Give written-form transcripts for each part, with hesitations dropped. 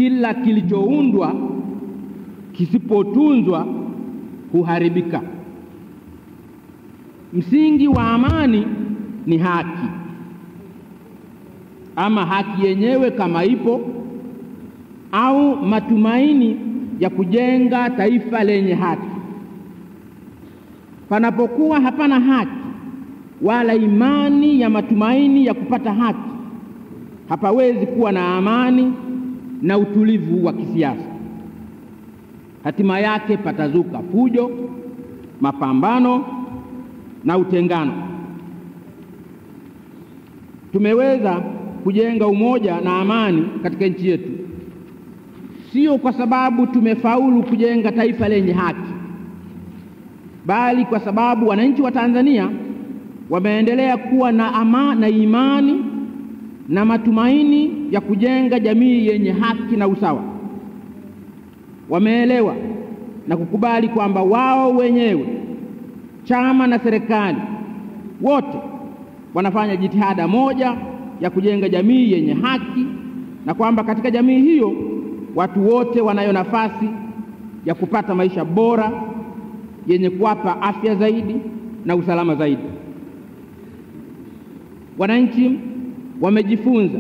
kila kilichoundwa kisipotunzwa huharibika. Msingi wa amani ni haki, ama haki yenyewe kama ipo, au matumaini ya kujenga taifa lenye haki. Panapokuwa hapana haki wala imani ya matumaini ya kupata haki, hapawezi kuwa na amani na utulivu wa kisiasa. Hatima yake patazuka fujo, mapambano na utengano. Tumeweza kujenga umoja na amani katika nchi yetu sio kwa sababu tumefaulu kujenga taifa lenye haki, bali kwa sababu wananchi wa Tanzania wameendelea kuwa na imani na matumaini ya kujenga jamii yenye haki na usawa. Wameelewa na kukubali kwamba wao wenyewe, chama na serikali, wote wanafanya jitihada moja ya kujenga jamii yenye haki, na kwamba katika jamii hiyo watu wote wanayo nafasi ya kupata maisha bora yenye kuwapa afya zaidi na usalama zaidi. Wananchi wamejifunza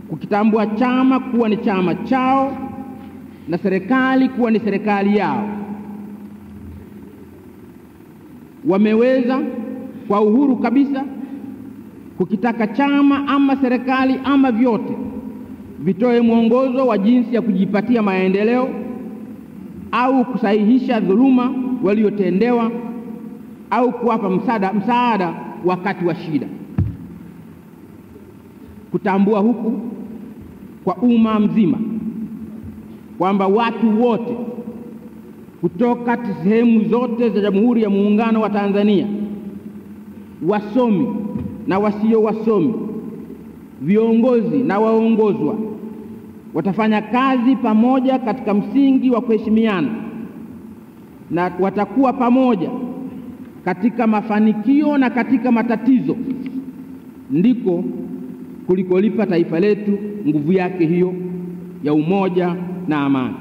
kukitambua chama kuwa ni chama chao na serikali kuwa ni serikali yao. Wameweza kwa uhuru kabisa kukitaka chama ama serikali ama vyote vitoe mwongozo wa jinsi ya kujipatia maendeleo au kusahihisha dhuluma waliotendewa au kuwapa msaada wakati wa shida. Kutambua huku kwa umma mzima kwamba watu wote kutoka sehemu zote za Jamhuri ya Muungano wa Tanzania, wasomi na wasio wasomi, viongozi na waongozwa, watafanya kazi pamoja katika msingi wa kuheshimiana, na watakuwa pamoja katika mafanikio na katika matatizo. Ndiko kulikolipa taifa letu nguvu yake hiyo ya umoja na amani.